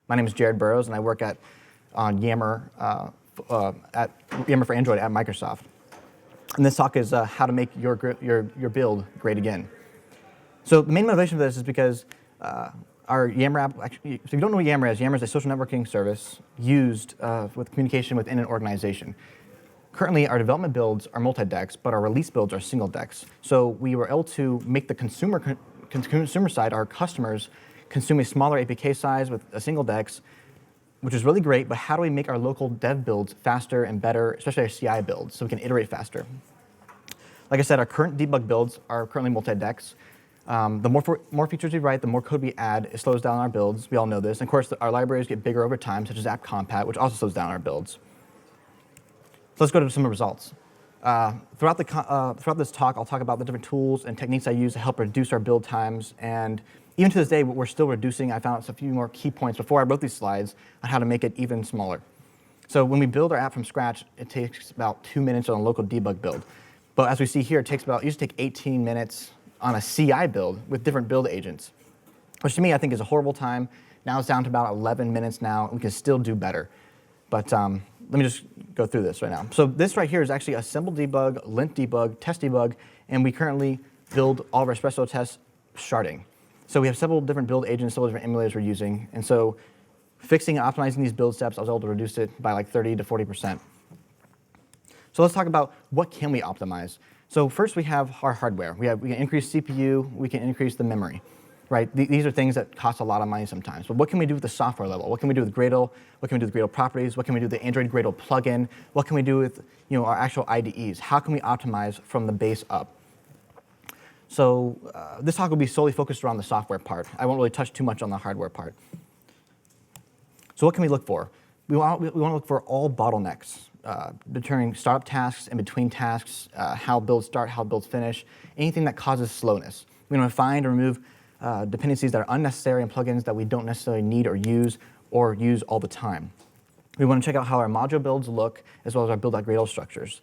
My name is Jared Burrows, and I work on Yammer at Yammer for Android at Microsoft. And this talk is how to make your build great again. So the main motivation for this is because our Yammer app, actually, so if you don't know what Yammer is a social networking service used with communication within an organization. Currently, our development builds are multi-dex, but our release builds are single-dex. So we were able to make the consumer side, our customers, consume a smaller APK size with a single dex, which is really great, but how do we make our local dev builds faster and better, especially our CI builds, so we can iterate faster? Like I said, our current debug builds are currently multi-dex. The more features we write, the more code we add, it slows down our builds. We all know this. And of course, our libraries get bigger over time, such as app compat, which also slows down our builds. So let's go to some results. Throughout this talk, I'll talk about the different tools and techniques I use to help reduce our build times. And even to this day, we're still reducing. I found a few more key points before I wrote these slides on how to make it even smaller. So when we build our app from scratch, it takes about 2 minutes on a local debug build. But as we see here, it used to take 18 minutes on a CI build with different build agents, which to me I think is a horrible time. Now it's down to about 11 minutes now, and we can still do better. But let me just go through this right now. So this right here is actually assemble debug, lint debug, test debug, and we currently build all of our espresso tests sharding. So we have several different build agents, several different emulators we're using. And so fixing and optimizing these build steps, I was able to reduce it by like 30 to 40%. So let's talk about what can we optimize. So first we have our hardware. We can increase CPU, we can increase the memory, right? These are things that cost a lot of money sometimes. But what can we do with the software level? What can we do with Gradle? What can we do with Gradle properties? What can we do with the Android Gradle plugin? What can we do with our actual IDEs? How can we optimize from the base up? So this talk will be solely focused around the software part. I won't really touch too much on the hardware part. So what can we look for? We want to look for all bottlenecks, determining startup tasks and between tasks, how builds start, how builds finish, anything that causes slowness. We want to find and remove dependencies that are unnecessary in plugins that we don't necessarily need or use all the time. We want to check out how our module builds look, as well as our build.gradle structures.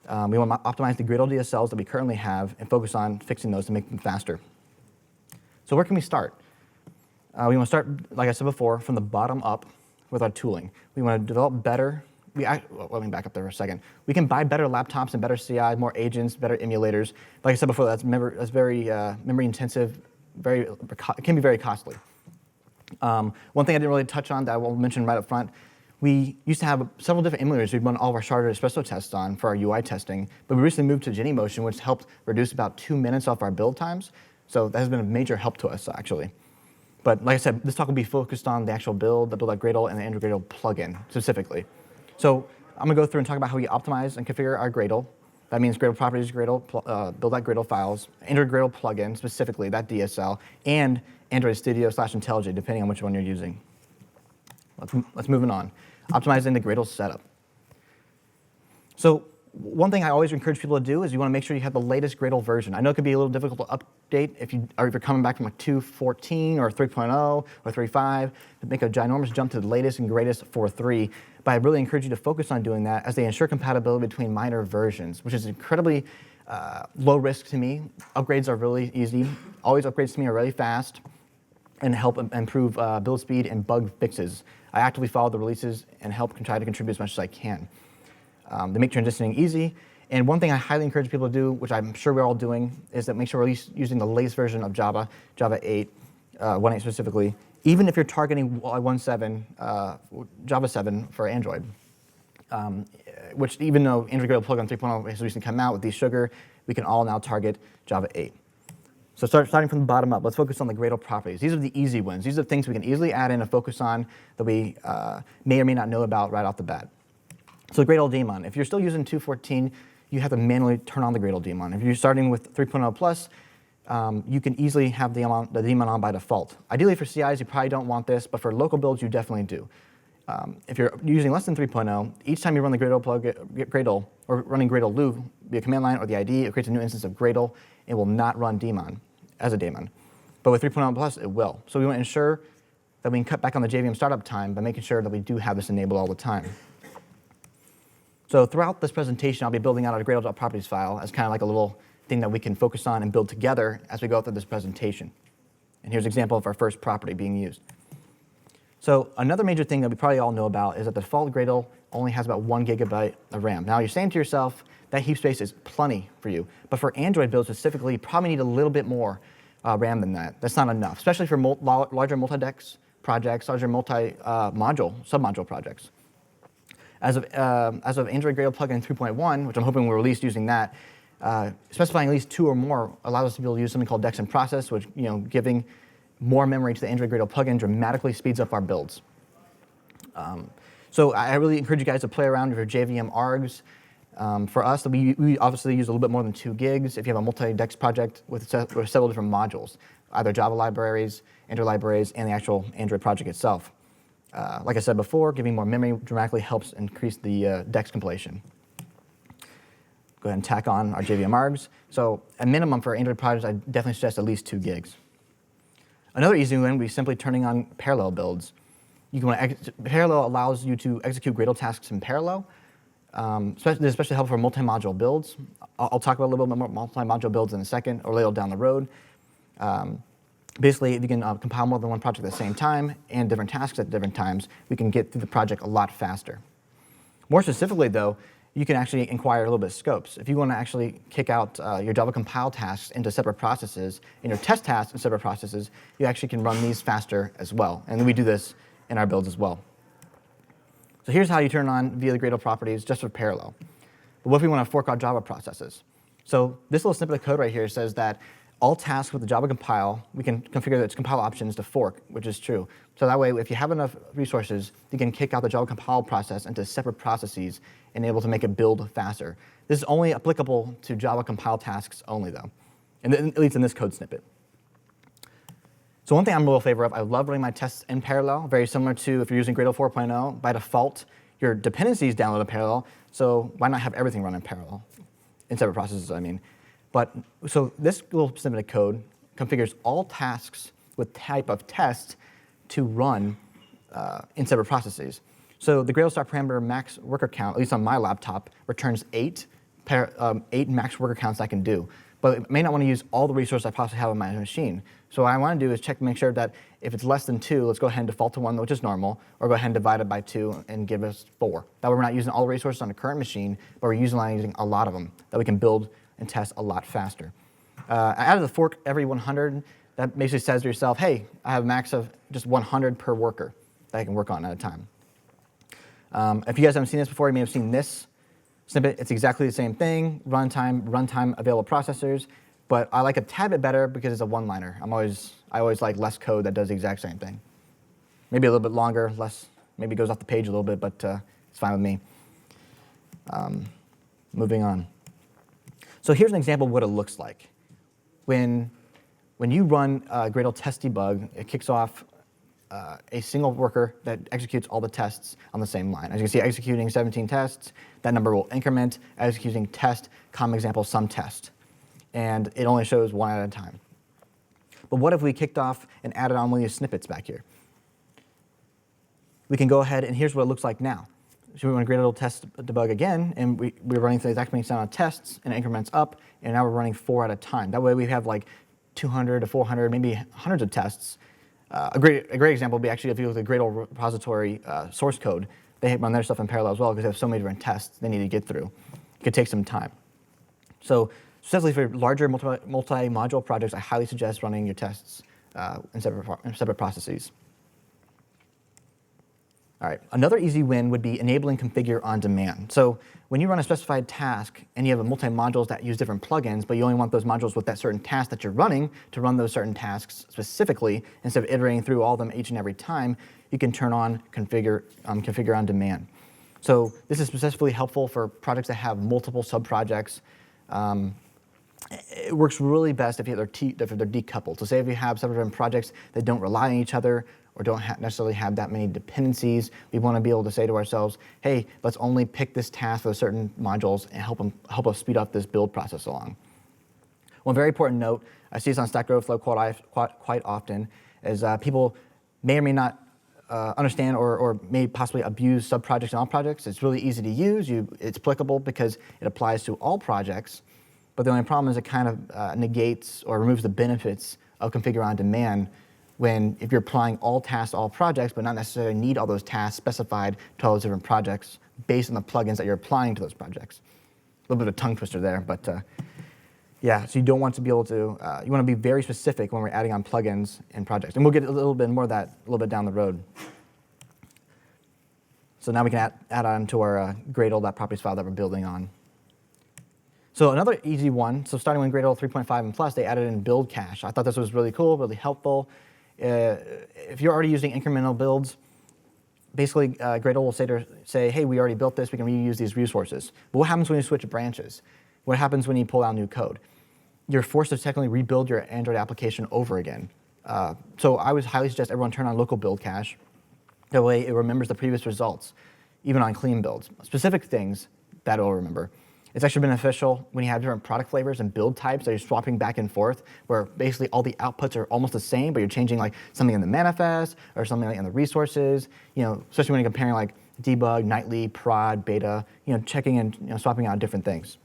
We want to optimize the Gradle DSLs that we currently have and focus on fixing those to make them faster. So where can we start? We want to start, like I said before, from the bottom up with our tooling. We want to develop better. Let me back up there for a second. We can buy better laptops and better CI, more agents, better emulators. Like I said before, that's very memory intensive. It can be very costly. One thing I didn't really touch on that I will mention right up front, we used to have several different emulators we'd run all of our sharded espresso tests on for our UI testing, but we recently moved to Genymotion, which helped reduce about 2 minutes off our build times. So that has been a major help to us, actually. But like I said, this talk will be focused on the actual build, the build.gradle, and the Android Gradle plugin specifically. So I'm going to go through and talk about how we optimize and configure our Gradle. That means Gradle properties, build.gradle files, Android Gradle plugin, specifically that DSL, and Android Studio /IntelliJ, depending on which one you're using. Let's move on. Optimizing the Gradle setup. So one thing I always encourage people to do is you want to make sure you have the latest Gradle version. I know it could be a little difficult to update if you're coming back from like 2.14 or 3.0 or 3.5 to make a ginormous jump to the latest and greatest 4.3. But I really encourage you to focus on doing that as they ensure compatibility between minor versions, which is incredibly low risk to me. Upgrades are really easy. Always upgrades to me are really fast and help improve build speed and bug fixes. I actively follow the releases and try to contribute as much as I can. They make transitioning easy. And one thing I highly encourage people to do, which I'm sure we're all doing, is that make sure we're at least using the latest version of Java 8, 1.8 specifically, even if you're targeting 1.7, Java 7 for Android. Which even though Android Gradle plugin 3.0 has recently come out with Sugar, we can all now target Java 8. So starting from the bottom up, let's focus on the Gradle properties. These are the easy ones. These are the things we can easily add in and focus on that we may or may not know about right off the bat. So the Gradle daemon. If you're still using 2.14, you have to manually turn on the Gradle daemon. If you're starting with 3.0 plus, you can easily have the daemon on by default. Ideally for CIs, you probably don't want this, but for local builds, you definitely do. If you're using less than 3.0, each time you run the Gradle or running Gradle loop via command line or the ID, it creates a new instance of Gradle. It will not run daemon as a daemon. But with 3.0 plus, it will. So we want to ensure that we can cut back on the JVM startup time by making sure that we do have this enabled all the time. So throughout this presentation, I'll be building out a Gradle.properties file as kind of like a little thing that we can focus on and build together as we go through this presentation. And here's an example of our first property being used. So another major thing that we probably all know about is that the default Gradle only has about 1 gigabyte of RAM. Now you're saying to yourself, that heap space is plenty for you. But for Android builds specifically, you probably need a little bit more RAM than that. That's not enough, especially for larger multi-dex projects, larger sub-module projects. As of Android Gradle plugin 3.1, which I'm hoping we'll release using that, specifying at least 2 or more allows us to be able to use something called dex in process, which giving more memory to the Android Gradle plugin dramatically speeds up our builds. So I really encourage you guys to play around with your JVM args. For us, we obviously use a little bit more than 2 gigs if you have a multi-dex project with several different modules, either Java libraries, Android libraries, and the actual Android project itself. Like I said before, giving more memory dramatically helps increase the dex compilation. Go ahead and tack on our JVM args. So a minimum for Android projects, I definitely suggest at least 2 gigs. Another easy win would be simply turning on parallel builds. Parallel allows you to execute Gradle tasks in parallel. This is especially helpful for multi-module builds. I'll talk about a little bit more multi-module builds in a second, or later down the road. Basically, if you can compile more than one project at the same time and different tasks at different times, we can get through the project a lot faster. More specifically, though, you can actually inquire a little bit of scopes. If you want to actually kick out your Java compile tasks into separate processes and your test tasks in separate processes, you actually can run these faster as well. And we do this in our builds as well. So here's how you turn on via the Gradle properties just for parallel. But what if we want to fork out Java processes? So this little snippet of code right here says that all tasks with the Java compile, we can configure its compile options to fork, which is true. So that way, if you have enough resources, you can kick out the Java compile process into separate processes and able to make it build faster. This is only applicable to Java compile tasks only, though, and at least in this code snippet. So one thing I'm a real favor of, I love running my tests in parallel, very similar to if you're using Gradle 4.0. By default, your dependencies download in parallel, so why not have everything run in parallel? In separate processes, I mean. So this little snippet of code configures all tasks with type of test to run in separate processes. So the Gradle start parameter max worker count, at least on my laptop, returns 8 max worker counts I can do. But it may not want to use all the resources I possibly have on my machine. So what I want to do is check to make sure that if it's less than 2, let's go ahead and default to 1, which is normal, or go ahead and divide it by 2 and give us 4. That way we're not using all the resources on the current machine, but we're utilizing a lot of them that we can build and test a lot faster. Out of the fork every 100, that basically says to yourself, hey, I have a max of just 100 per worker that I can work on at a time. If you guys haven't seen this before, you may have seen this snippet. It's exactly the same thing, runtime available processors, but I like a tad bit better because it's a one-liner. I always like less code that does the exact same thing. Maybe a little bit longer, maybe goes off the page a little bit, but it's fine with me. Moving on. So here's an example of what it looks like. When you run Gradle test debug, it kicks off a single worker that executes all the tests on the same line. As you can see, executing 17 tests, that number will increment, executing test, common example, some test. And it only shows one at a time. But what if we kicked off and added on one of these snippets back here? We can go ahead, and here's what it looks like now. So we want to Gradle test debug again, and we're running the exact same amount of tests, and it increments up, and now we're running 4 at a time. That way we have like 200 to 400, maybe hundreds of tests. A great example would be actually if you look at the Gradle repository source code, they run their stuff in parallel as well because they have so many different tests they need to get through. It could take some time. So especially for larger multi-module projects, I highly suggest running your tests in separate processes. All right, another easy win would be enabling configure on demand. So when you run a specified task and you have a multi-modules that use different plugins, but you only want those modules with that certain task that you're running to run those certain tasks specifically, instead of iterating through all of them each and every time, you can turn on configure on demand. So this is specifically helpful for projects that have multiple sub-projects. It works really best if they're decoupled. So say if you have several different projects that don't rely on each other or don't necessarily have that many dependencies, we want to be able to say to ourselves, hey, let's only pick this task for certain modules and help us speed up this build process along. One very important note, I see this on Stack Overflow quite often, is people may or may not understand or may possibly abuse sub-projects and all projects. It's really easy to use. It's applicable because it applies to all projects. But the only problem is it kind of negates or removes the benefits of configure on demand if you're applying all tasks to all projects, but not necessarily need all those tasks specified to all those different projects based on the plugins that you're applying to those projects. A little bit of a tongue twister there, but yeah, so you don't want to be able to, you want to be very specific when we're adding on plugins and projects. And we'll get a little bit more of that a little bit down the road. So now we can add on to our Gradle.properties file that we're building on. So another easy one, so starting with Gradle 3.5 and plus, they added in build cache. I thought this was really cool, really helpful. If you're already using incremental builds, basically Gradle will say, hey, we already built this, we can reuse these resources. But what happens when you switch branches? What happens when you pull out new code? You're forced to technically rebuild your Android application over again. So I would highly suggest everyone turn on local build cache. That way it remembers the previous results, even on clean builds. Specific things that it'll remember. It's actually beneficial when you have different product flavors and build types that you're swapping back and forth, where basically all the outputs are almost the same, but you're changing like something in the manifest or something like in the resources. Especially when you're comparing like debug, nightly, prod, beta. Checking and swapping out different things.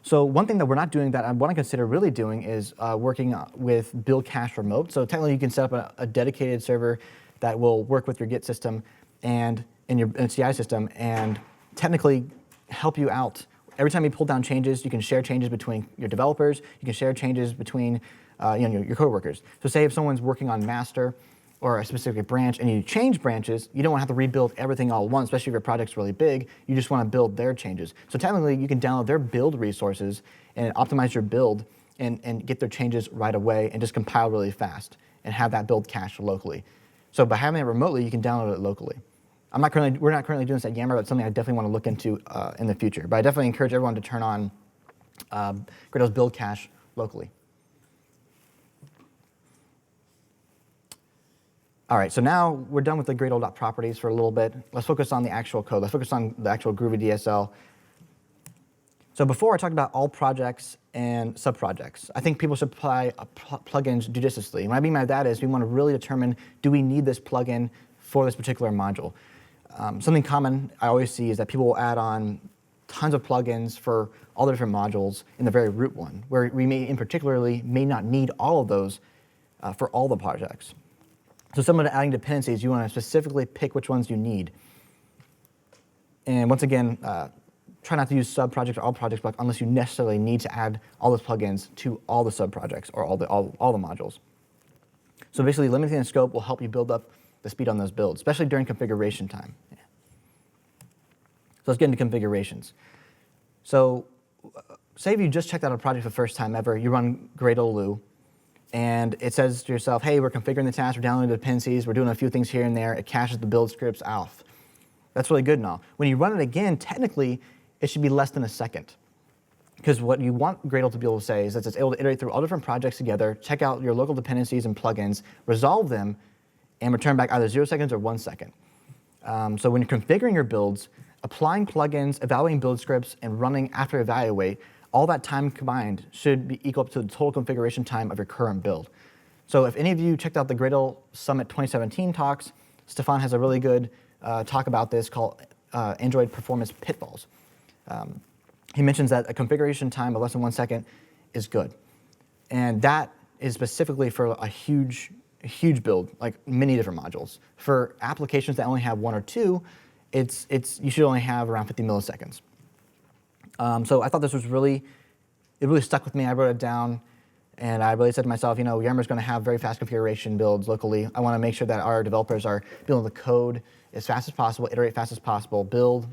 So one thing that we're not doing that I want to consider really doing is working with build cache remote. So technically you can set up a dedicated server that will work with your Git system and in your CI system and technically help you out. Every time you pull down changes, you can share changes between your developers. You can share changes between your coworkers. So say if someone's working on master or a specific branch and you change branches, you don't want to have to rebuild everything all at once, especially if your project's really big. You just want to build their changes. So technically, you can download their build resources and optimize your build and get their changes right away and just compile really fast and have that build cached locally. So by having it remotely, you can download it locally. We're not currently doing this at Yammer, but it's something I definitely want to look into in the future. But I definitely encourage everyone to turn on Gradle's build cache locally. All right, so now we're done with the Gradle.properties for a little bit. Let's focus on the actual code. Let's focus on the actual Groovy DSL. So before I talked about all projects and sub-projects, I think people should apply plugins judiciously. And what I mean by that is we want to really determine, do we need this plugin for this particular module? Something common I always see is that people will add on tons of plugins for all the different modules in the very root one, where we may not need all of those for all the projects. So similar to adding dependencies, you want to specifically pick which ones you need. And once again, try not to use sub-projects or all projects unless you necessarily need to add all those plugins to all the sub-projects or all the modules. So basically, limiting the scope will help you build up the speed on those builds, especially during configuration time. Yeah. So let's get into configurations. So say if you just checked out a project for the first time ever, you run Gradle and it says to yourself, hey, we're configuring the task, we're downloading the dependencies, we're doing a few things here and there, it caches the build scripts off. That's really good and all. When you run it again, technically, it should be less than a second. Because what you want Gradle to be able to say is that it's able to iterate through all different projects together, check out your local dependencies and plugins, resolve them, and return back either 0 seconds or 1 second. So when you're configuring your builds, applying plugins, evaluating build scripts, and running after evaluate, all that time combined should be equal to the total configuration time of your current build. So if any of you checked out the Gradle Summit 2017 talks, Stefan has a really good talk about this called Android Performance Pitfalls. He mentions that a configuration time of less than 1 second is good. And that is specifically for a huge build, like many different modules. For applications that only have 1 or 2, you should only have around 50 milliseconds. So I thought this was it really stuck with me. I wrote it down, and I really said to myself, Yammer's going to have very fast configuration builds locally. I want to make sure that our developers are building the code as fast as possible, iterate fast as possible, build,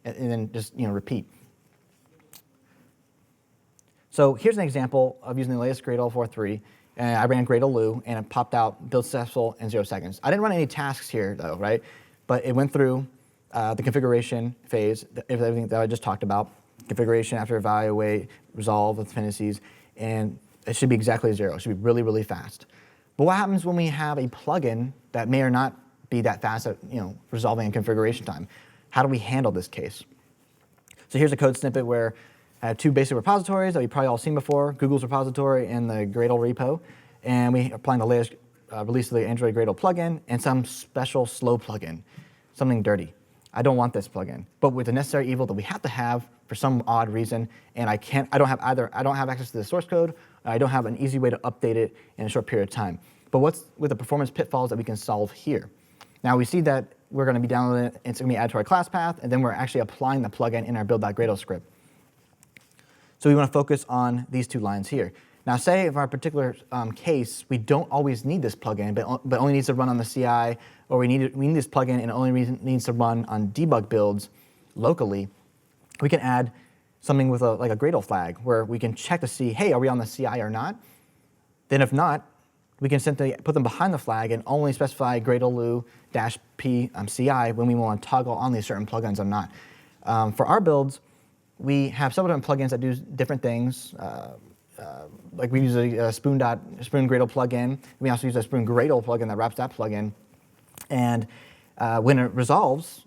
and then just repeat. So here's an example of using the latest Gradle 4.3. And I ran Gradle and it popped out build successful in 0 seconds. I didn't run any tasks here though, right? But it went through the configuration phase, everything that I just talked about, configuration after evaluate, resolve the dependencies, and it should be exactly 0. It should be really, really fast. But what happens when we have a plugin that may or not be that fast at resolving in configuration time? How do we handle this case? So here's a code snippet where I have 2 basic repositories that you've probably all seen before, Google's repository and the Gradle repo. And we are applying the latest release of the Android Gradle plugin and some special slow plugin, something dirty. I don't want this plugin. But with the necessary evil that we have to have for some odd reason, and I don't have access to the source code, I don't have an easy way to update it in a short period of time. But what's with the performance pitfalls that we can solve here? Now we see that we're going to be downloading it, it's going to be added to our class path, and then we're actually applying the plugin in our build.gradle script. So we want to focus on these two lines here. Now say if our particular case, we don't always need this plugin, but only needs to run on the CI, or we need this plugin and it only needs to run on debug builds locally, we can add something with like a Gradle flag where we can check to see, hey, are we on the CI or not? Then if not, we can simply put them behind the flag and only specify Gradle-P CI when we want to toggle on these certain plugins or not. For our builds, we have several different plugins that do different things. Like we use a Spoon Gradle plugin. We also use a Spoon Gradle plugin that wraps that plugin. And when it resolves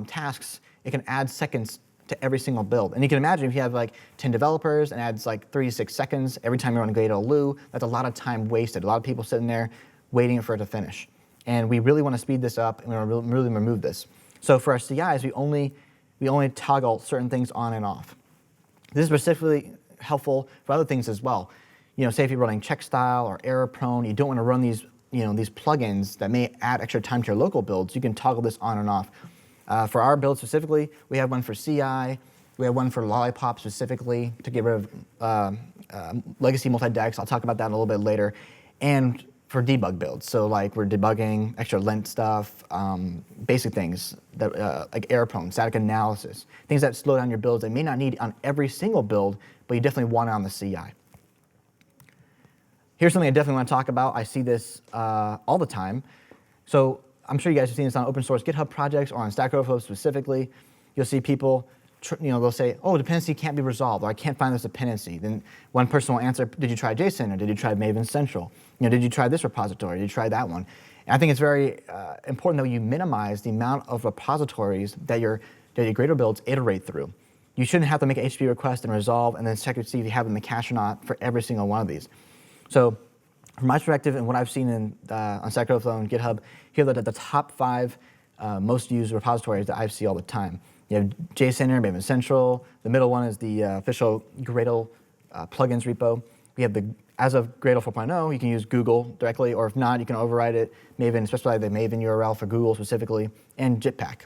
tasks, it can add seconds to every single build. And you can imagine if you have like 10 developers and adds like 3 to 6 seconds every time you run Gradle, that's a lot of time wasted. A lot of people sitting there waiting for it to finish. And we really want to speed this up and we want to really remove this. So for our CIs, we only toggle certain things on and off. This is specifically helpful for other things as well. Say if you're running check style or error prone, you don't want to run these plugins that may add extra time to your local builds. You can toggle this on and off. For our build specifically, we have one for CI, we have one for Lollipop specifically to get rid of legacy multi-dex. I'll talk about that a little bit later. And for debug builds, so like we're debugging extra lint stuff, basic things that, like error prone, static analysis, things that slow down your builds that you may not need on every single build, but you definitely want it on the CI. Here's something I definitely want to talk about. I see this all the time. So I'm sure you guys have seen this on open source GitHub projects or on Stack Overflow specifically. You'll see people, they'll say, oh, dependency can't be resolved, or I can't find this dependency. Then one person will answer, did you try JSON, or did you try Maven Central? Did you try this repository? Did you try that one? And I think it's very important that you minimize the amount of repositories that your Gradle builds iterate through. You shouldn't have to make an HTTP request and resolve and then check to see if you have it in the cache or not for every single one of these. So from my perspective and what I've seen on Stack Overflow and GitHub, here are the top 5 most used repositories that I see all the time. You have JSON, Maven Central. The middle one is the official Gradle plugins repo. We have as of Gradle 4.0, you can use Google directly, or if not, you can override it, Maven, specify the Maven URL for Google specifically, and Jetpack.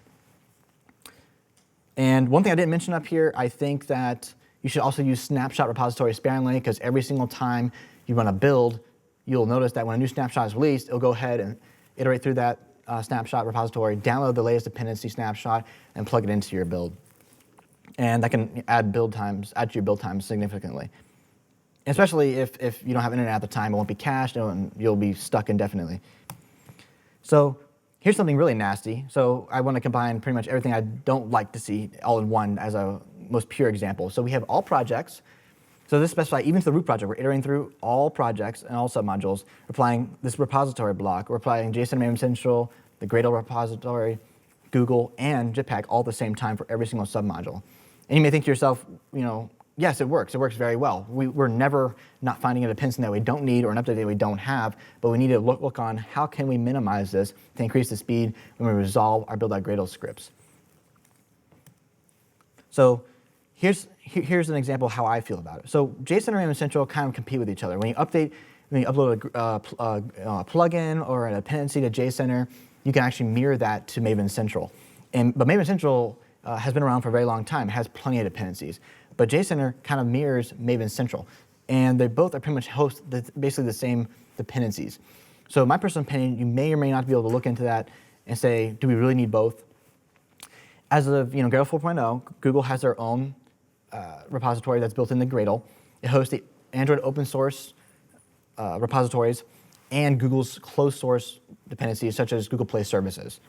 And one thing I didn't mention up here, I think that you should also use snapshot repository sparingly, because every single time you run a build, you'll notice that when a new snapshot is released, it'll go ahead and iterate through that snapshot repository, download the latest dependency snapshot, and plug it into your build. And that can add to your build times significantly. Especially if you don't have internet at the time, it won't be cached, and you'll be stuck indefinitely. So here's something really nasty. So I want to combine pretty much everything I don't like to see all in one as a most pure example. So we have all projects. So this specifies even to the root project. We're iterating through all projects and all submodules. We're applying this repository block. We're applying JSON, Maven Central, the Gradle repository, Google, and Jetpack all at the same time for every single submodule. And you may think to yourself, yes, it works. It works very well. We're never not finding a dependency that we don't need or an update that we don't have, but we need to look on how can we minimize this to increase the speed when we resolve our build.gradle scripts. So here's an example of how I feel about it. So JSON and Maven Central kind of compete with each other. When you upload a plugin or a dependency to JSON, you can actually mirror that to Maven Central. But Maven Central has been around for a very long time. It has plenty of dependencies. But JSON kind of mirrors Maven Central. And they both are pretty much host basically the same dependencies. So in my personal opinion, you may or may not be able to look into that and say, do we really need both? As of Gradle 4.0, Google has their own repository that's built into Gradle. It hosts the Android open source repositories and Google's closed source dependencies, such as Google Play services.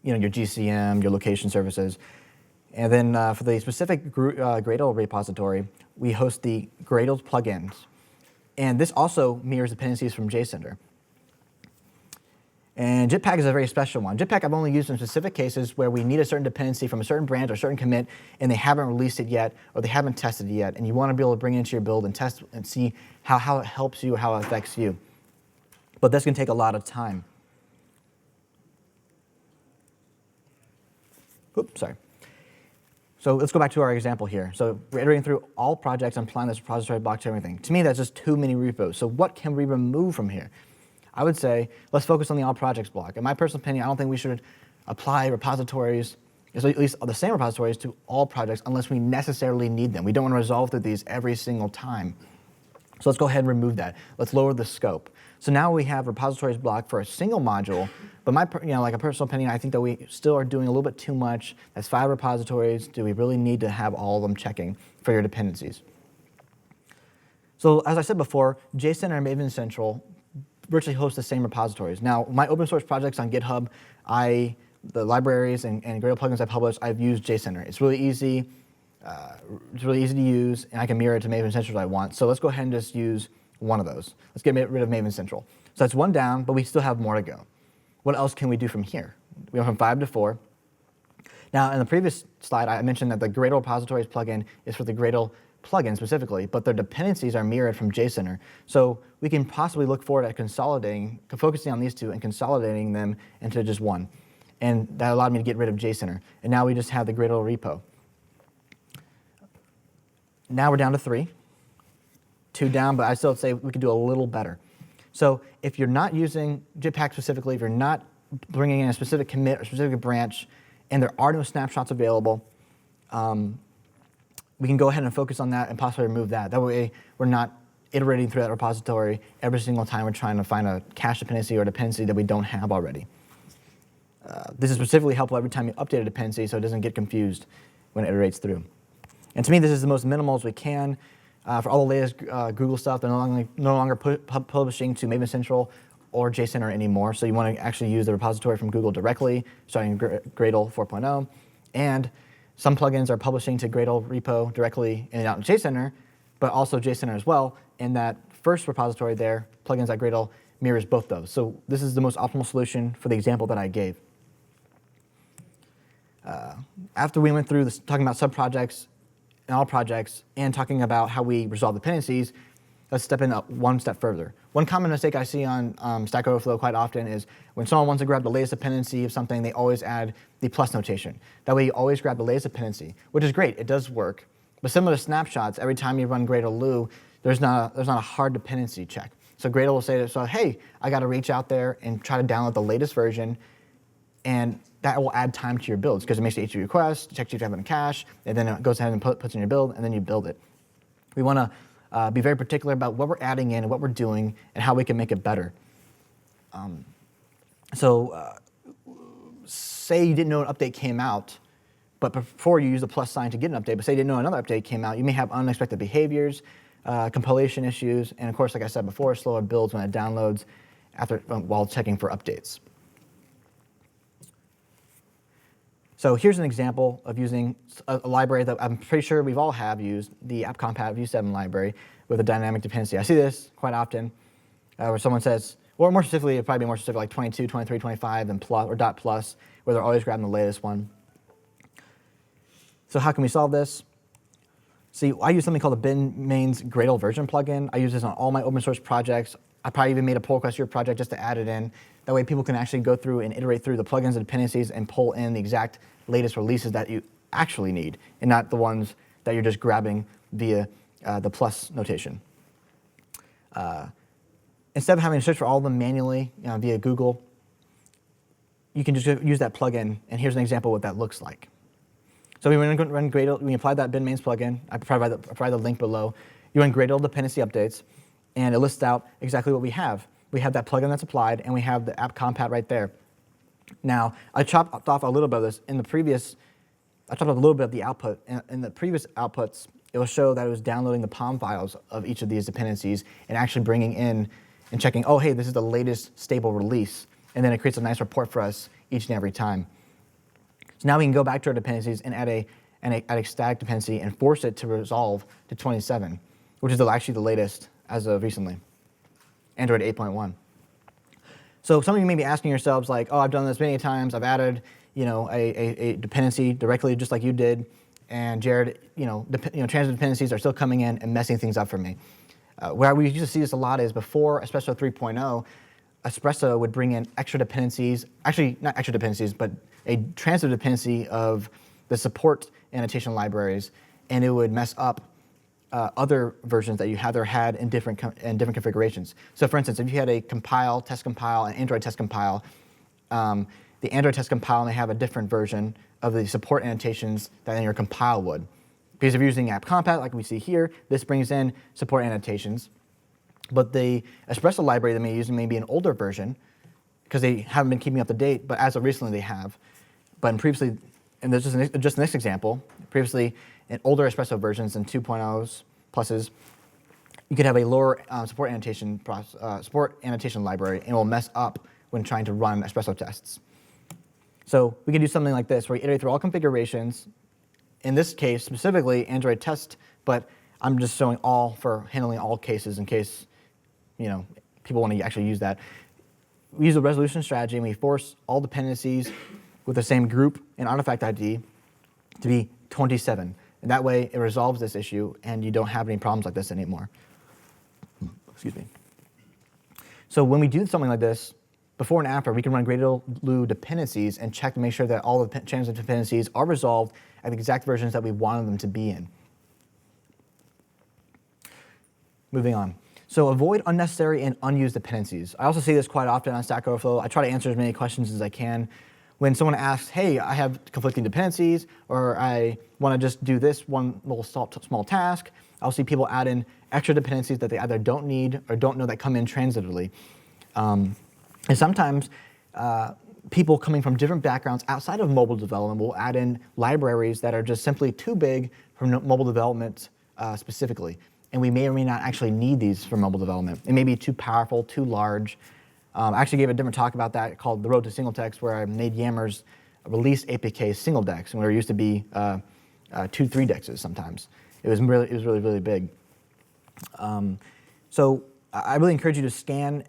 Your GCM, your location services. And then for the specific Gradle repository, we host the Gradle plugins. And this also mirrors dependencies from JSON. And Jetpack is a very special one. Jetpack I've only used in specific cases where we need a certain dependency from a certain branch or a certain commit, and they haven't released it yet, or they haven't tested it yet, and you want to be able to bring it into your build and test and see how it helps you, how it affects you. But that's going to take a lot of time. Oops, sorry. So let's go back to our example here. So we're iterating through all projects and applying this repository block to everything. To me, that's just too many repos. So what can we remove from here? I would say let's focus on the all projects block. In my personal opinion, I don't think we should apply repositories, at least the same repositories, to all projects unless we necessarily need them. We don't want to resolve through these every single time. So let's go ahead and remove that. Let's lower the scope. So now we have repositories block for a single module, but like a personal opinion, I think that we still are doing a little bit too much. That's 5 repositories. Do we really need to have all of them checking for your dependencies? So as I said before, JSON and Maven Central virtually host the same repositories. Now, my open source projects on GitHub, the libraries and Gradle plugins I publish, I've used JSON. It's really easy. It's really easy to use, and I can mirror it to Maven Central if I want. So let's go ahead and just use one of those. Let's get rid of Maven Central. So that's 1 down, but we still have more to go. What else can we do from here? We went from 5 to 4. Now, in the previous slide, I mentioned that the Gradle repositories plugin is for the Gradle plugin specifically, but their dependencies are mirrored from JSON. So we can possibly look forward at consolidating, focusing on these two and consolidating them into just one. And that allowed me to get rid of JSON. And now we just have the Gradle repo. Now we're down to 3. 2 down, but I still say we could do a little better. So if you're not using Jetpack specifically, if you're not bringing in a specific commit or specific branch, and there are no snapshots available, we can go ahead and focus on that and possibly remove that. That way we're not iterating through that repository every single time we're trying to find a cache dependency or dependency that we don't have already. This is specifically helpful every time you update a dependency so it doesn't get confused when it iterates through. And to me, this is the most minimal as we can. For all the latest Google stuff, they're no longer publishing to Maven Central or JSON anymore. So you want to actually use the repository from Google directly, starting Gradle 4.0. And some plugins are publishing to Gradle repo directly and out in JSON, but also JSON as well. And that first repository there, plugins.gradle, mirrors both those. So this is the most optimal solution for the example that I gave. After we went through this, talking about subprojects and all projects and talking about how we resolve dependencies, let's step in one step further. One common mistake I see on Stack Overflow quite often is when someone wants to grab the latest dependency of something, they always add the plus notation. That way you always grab the latest dependency, which is great. It does work. But similar to snapshots, every time you run Gradle Loo, there's not a hard dependency check. So Gradle will say, hey, I got to reach out there and try to download the latest version, and that will add time to your builds because it makes the HTTP request, checks if you have it in cache, and then it goes ahead and puts in your build, and then you build it. We want to be very particular about what we're adding in and what we're doing and how we can make it better. Say you didn't know an update came out, but before you use the plus sign to get an update, but say you didn't know another update came out, you may have unexpected behaviors, compilation issues, and of course, like I said before, slower builds when it downloads while checking for updates. So here's an example of using a library that I'm pretty sure we've all used, the AppCompat V7 library with a dynamic dependency. I see this quite often where someone says, or more specifically, it'd probably be more specific like 22, 23, 25, and plus, or dot plus, where they're always grabbing the latest one. So how can we solve this? See, I use something called the bin mains Gradle version plugin. I use this on all my open source projects. I probably even made a pull request to your project just to add it in. That way people can actually go through and iterate through the plugins and dependencies and pull in the exact latest releases that you actually need, and not the ones that you're just grabbing via the plus notation. Instead of having to search for all of them manually via Google, you can just use that plugin, and here's an example of what that looks like. So we run Gradle, we apply that bin mains plugin. I provide the link below. You run Gradle dependency updates, and it lists out exactly what we have. We have that plugin that's applied, and we have the AppCompat right there. Now, I chopped off a little bit of this. I chopped off a little bit of the output. In the previous outputs, it will show that it was downloading the POM files of each of these dependencies and actually bringing in and checking, oh, hey, this is the latest stable release. And then it creates a nice report for us each and every time. So now we can go back to our dependencies and add a static dependency and force it to resolve to 27, which is actually the latest as of recently, Android 8.1. So some of you may be asking yourselves like, oh, I've done this many times. I've added a dependency directly just like you did. And Jared, transitive dependencies are still coming in and messing things up for me. Where we used to see this a lot is before, especially 3.0, Espresso would bring in extra dependencies, actually not extra dependencies, but a transitive dependency of the support annotation libraries, and it would mess up other versions that you had in different configurations. So for instance, if you had a compile, test compile, and Android test compile, the Android test compile may have a different version of the support annotations than your compile would. Because if you're using app compat, like we see here, this brings in support annotations. But the Espresso library that may be using may be an older version, because they haven't been keeping up to date, but as of recently they have. But previously, and there's just this example, previously in older Espresso versions and 2.0s pluses, you could have a lower support annotation library, and it will mess up when trying to run Espresso tests. So we can do something like this, where we iterate through all configurations. In this case, specifically Android test, but I'm just showing all for handling all cases in case people want to actually use that. We use a resolution strategy, and we force all dependencies with the same group and artifact ID to be 27. And that way, it resolves this issue, and you don't have any problems like this anymore. Excuse me. So when we do something like this, before and after, we can run Gradle dependencies and check to make sure that all the transitive dependencies are resolved at the exact versions that we wanted them to be in. Moving on. So avoid unnecessary and unused dependencies. I also see this quite often on Stack Overflow. I try to answer as many questions as I can. When someone asks, hey, I have conflicting dependencies, or I want to just do this one little small task, I'll see people add in extra dependencies that they either don't need or don't know that come in transitively. And sometimes people coming from different backgrounds outside of mobile development will add in libraries that are just simply too big for mobile development specifically. And we may or may not actually need these for mobile development. It may be too powerful, too large. I actually gave a different talk about that called The Road to Single-Dex, where I made Yammer's release APK single-dex, where it used to be 2-3 dexes sometimes. It was really big. So I really encourage you to scan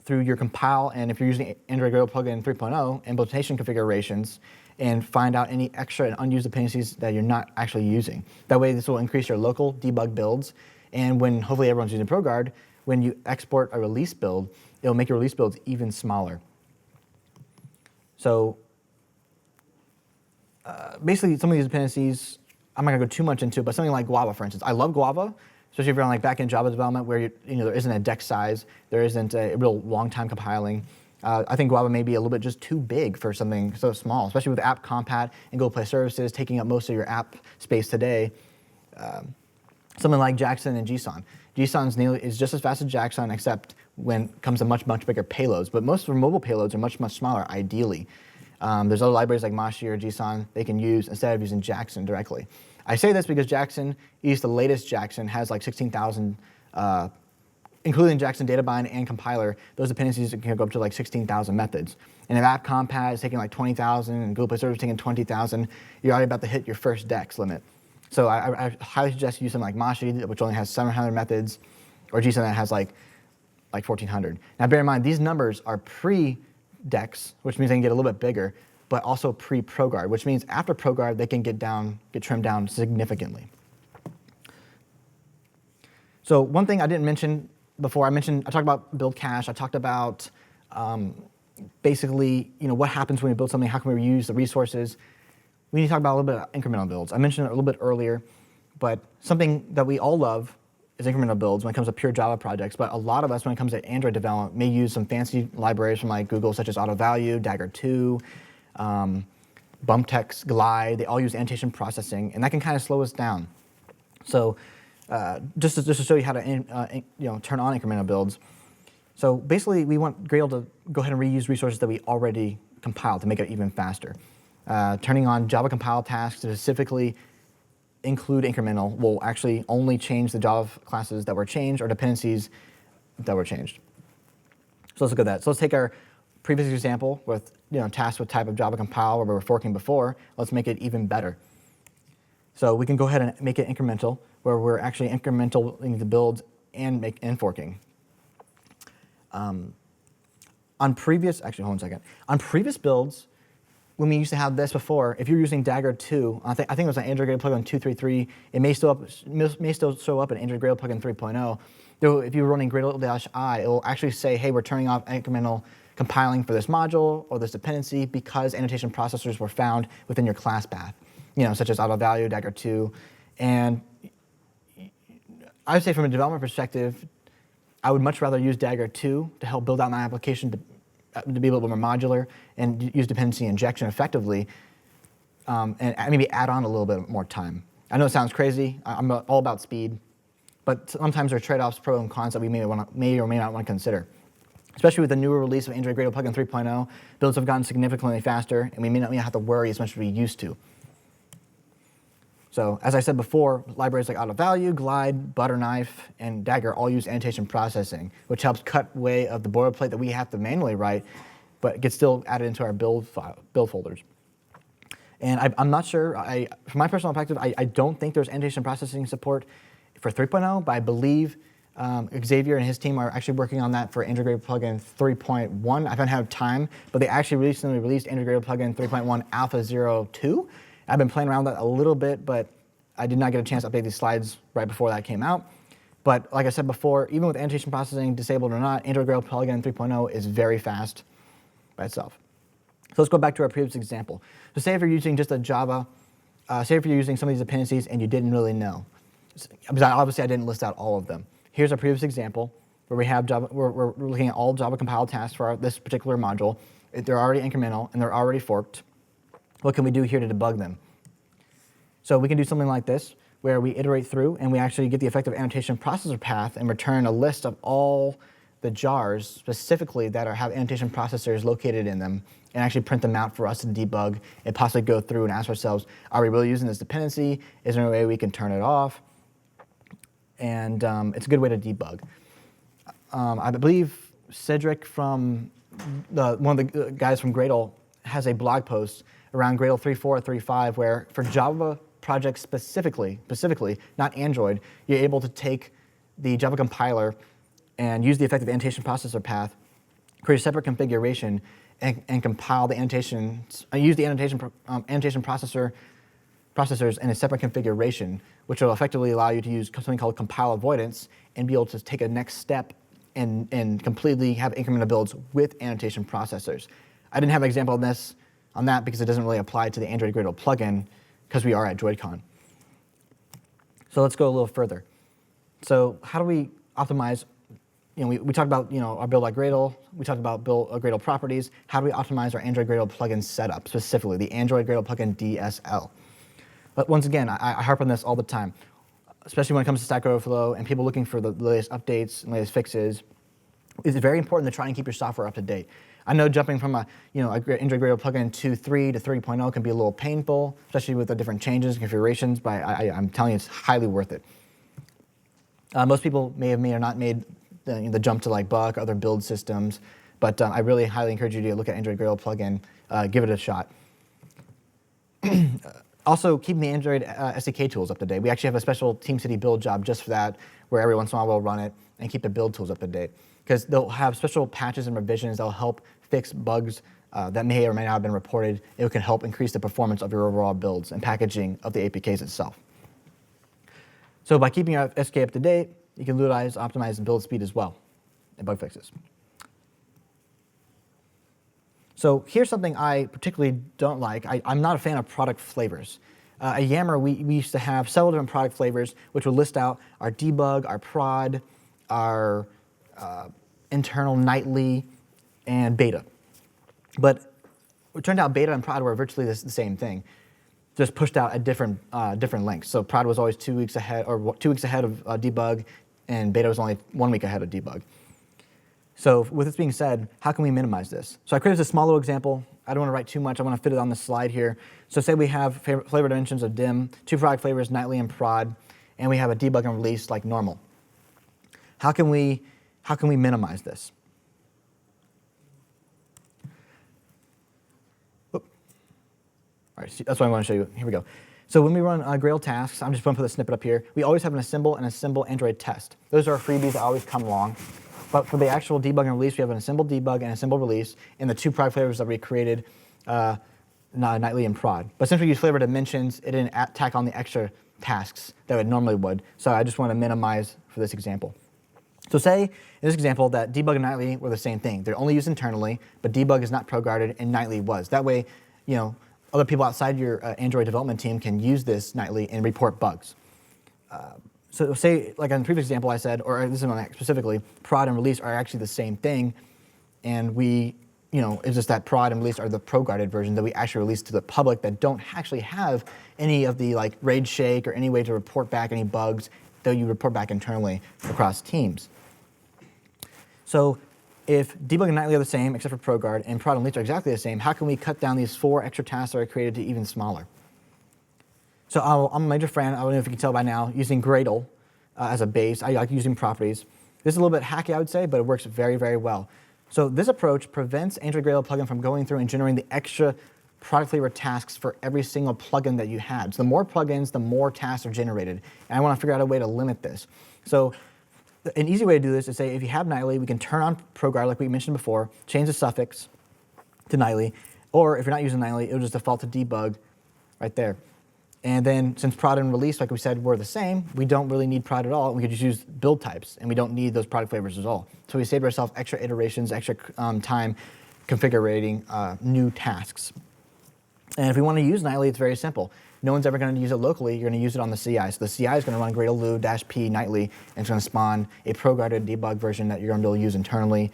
through your compile, and if you're using Android Gradle plugin 3.0, implementation configurations, and find out any extra and unused dependencies that you're not actually using. That way, this will increase your local debug builds, and when hopefully everyone's using ProGuard, when you export a release build, it'll make your release builds even smaller. So basically, some of these dependencies, I'm not going to go too much into, but something like Guava, for instance. I love Guava, especially if you're on back-end Java development where there isn't a dex size, there isn't a real long time compiling. I think Guava may be a little bit just too big for something so small, especially with app compat and Google Play Services taking up most of your app space today. Something like Jackson and JSON. JSON is just as fast as Jackson, except when it comes to much bigger payloads. But most of our mobile payloads are much smaller, ideally. There's other libraries like Mashi or JSON they can use instead of using Jackson directly. I say this because Jackson, at least the latest Jackson, has like 16,000, including Jackson data bind and compiler, those dependencies can go up to like 16,000 methods. And if app compat is taking like 20,000 and Google Play Service is taking 20,000, you're already about to hit your first dex limit. So I highly suggest you use something like Mashi, which only has 700 methods, or JSON that has like 1,400. Now bear in mind, these numbers are pre-dex, which means they can get a little bit bigger, but also pre-ProGuard, which means after ProGuard, they can get trimmed down significantly. So one thing I didn't mention before, I talked about build cache, I talked about basically what happens when we build something, how can we reuse the resources. We need to talk about a little bit about incremental builds. I mentioned it a little bit earlier, but something that we all love is incremental builds when it comes to pure Java projects, but a lot of us, when it comes to Android development, may use some fancy libraries from like Google, such as AutoValue, Dagger2, BumpText, Glide. They all use annotation processing, and that can kind of slow us down. So just to show you how to turn on incremental builds. So basically, we want Gradle to go ahead and reuse resources that we already compiled to make it even faster. Turning on Java compile tasks to specifically include incremental will actually only change the Java classes that were changed or dependencies that were changed. So let's look at that. So let's take our previous example with tasks with type of Java compile where we were forking before. Let's make it even better. So we can go ahead and make it incremental, where we're actually incremental the builds and forking. On previous builds, when we used to have this before, if you're using Dagger 2, I think it was an Android Gradle plugin 2.3.3, it may still show up in Android Gradle plugin 3.0, though if you're running Gradle-I, it will actually say, hey, we're turning off incremental compiling for this module or this dependency because annotation processors were found within your class path, such as auto-value, Dagger2. And I would say from a development perspective, I would much rather use Dagger2 to help build out my application to be a little bit more modular and use dependency injection effectively, and maybe add on a little bit more time. I know it sounds crazy. I'm all about speed, but sometimes there are trade-offs, pros and cons that we may or may not want to consider. Especially with the newer release of Android Gradle plugin 3.0, builds have gotten significantly faster, and we may not have to worry as much as we used to. So, as I said before, libraries like AutoValue, Glide, Butterknife, and Dagger all use annotation processing, which helps cut away of the boilerplate that we have to manually write, but gets still added into our build folders. And I'm not sure, from my personal perspective, I don't think there's annotation processing support for 3.0, but I believe Xavier and his team are actually working on that for Android Gradle plugin 3.1. I haven't had time, but they actually recently released Android Gradle plugin 3.1 Alpha 02. I've been playing around with that a little bit, but I did not get a chance to update these slides right before that came out. But like I said before, even with annotation processing disabled or not, Android Gradle plugin 3.0 is very fast by itself. So let's go back to our previous example. So say if you're using just a Java, say if you're using some of these dependencies and you didn't really know. Because obviously I didn't list out all of them. Here's our previous example where we have Java, we're looking at all Java compiled tasks for this particular module. They're already incremental and they're already forked. What can we do here to debug them? So we can do something like this, where we iterate through and we actually get the effective annotation processor path and return a list of all the jars specifically that have annotation processors located in them, and actually print them out for us to debug and possibly go through and ask ourselves, are we really using this dependency? Is there a way we can turn it off? And it's a good way to debug. I believe Cedric from one of the guys from Gradle has a blog post around Gradle 3.4 or 3.5 where for Java projects specifically, not Android, you're able to take the Java compiler and use the effective annotation processor path, create a separate configuration, and compile the annotations, use the annotation processors in a separate configuration, which will effectively allow you to use something called compile avoidance and be able to take a next step and completely have incremental builds with annotation processors. I didn't have an example on that because it doesn't really apply to the Android Gradle plugin because we are at droidCon. So let's go a little further. So how do we optimize? We talked about our build like Gradle. We talked about Gradle properties. How do we optimize our Android Gradle plugin setup, specifically the Android Gradle plugin DSL? But once again, I harp on this all the time, especially when it comes to Stack Overflow and people looking for the latest updates and latest fixes. It's very important to try and keep your software up to date. I know jumping from a Android Gradle plugin 2.3 to 3.0 can be a little painful, especially with the different changes and configurations, but I'm telling you, it's highly worth it. Most people may or not made the jump to like Buck, other build systems, but I really highly encourage you to look at Android Gradle plugin, give it a shot. Also, keeping the Android SDK tools up to date. We actually have a special TeamCity build job just for that, where every once in a while we'll run it and keep the build tools up to date. Because they'll have special patches and revisions that'll help fix bugs that may or may not have been reported. It can help increase the performance of your overall builds and packaging of the APKs itself. So by keeping your SDK up to date, you can utilize, optimize, and build speed as well, and bug fixes. So here's something I particularly don't like. I'm not a fan of product flavors. At Yammer, we used to have several different product flavors, which would list out our debug, our prod, our internal nightly, and beta. But it turned out beta and prod were virtually the same thing, just pushed out at different lengths. So prod was always 2 weeks ahead, or 2 weeks ahead of debug, and beta was only 1 week ahead of debug. So with this being said, how can we minimize this? So I created a small little example. I don't want to write too much. I want to fit it on the slide here. So say we have flavor dimensions of dim, 2 product flavors, nightly and prod, and we have a debug and release like normal. How can we minimize this? Oop. All right, that's what I want to show you. Here we go. So when we run Gradle tasks, I'm just going to put a snippet up here. We always have an assemble and assemble Android test. Those are freebies that always come along. But for the actual debug and release, we have an assemble debug and assemble release in the 2 product flavors that we created, nightly and prod. But since we use flavor dimensions, it didn't tack on the extra tasks that it normally would. So I just want to minimize for this example. So say, in this example, that debug and nightly were the same thing. They're only used internally, but debug is not pro-guarded, and nightly was. That way, other people outside your Android development team can use this nightly and report bugs. So say, like in the previous example I said, or this is one specifically, prod and release are actually the same thing, and it's just that prod and release are the pro-guarded version that we actually release to the public that don't actually have any of the RAID shake or any way to report back any bugs that you report back internally across teams. So if debug and nightly are the same, except for ProGuard, and prod and release are exactly the same, how can we cut down these 4 extra tasks that are created to even smaller? So I'm a major fan, I don't know if you can tell by now, using Gradle as a base. I like using properties. This is a little bit hacky, I would say, but it works very, very well. So this approach prevents Android Gradle plugin from going through and generating the extra product flavor tasks for every single plugin that you had. So the more plugins, the more tasks are generated. And I want to figure out a way to limit this. So an easy way to do this is say if you have nightly, we can turn on ProGuard like we mentioned before, change the suffix to nightly, or if you're not using nightly, it'll just default to debug right there. And then since prod and release, like we said, were the same, we don't really need prod at all. We could just use build types, and we don't need those product flavors at all. So we saved ourselves extra iterations, extra time configuring new tasks. And if we want to use nightly, it's very simple. No one's ever going to use it locally. You're going to use it on the CI. So the CI is going to run Gradle-P nightly, and it's going to spawn a pro-guarded debug version that you're going to be able to use internally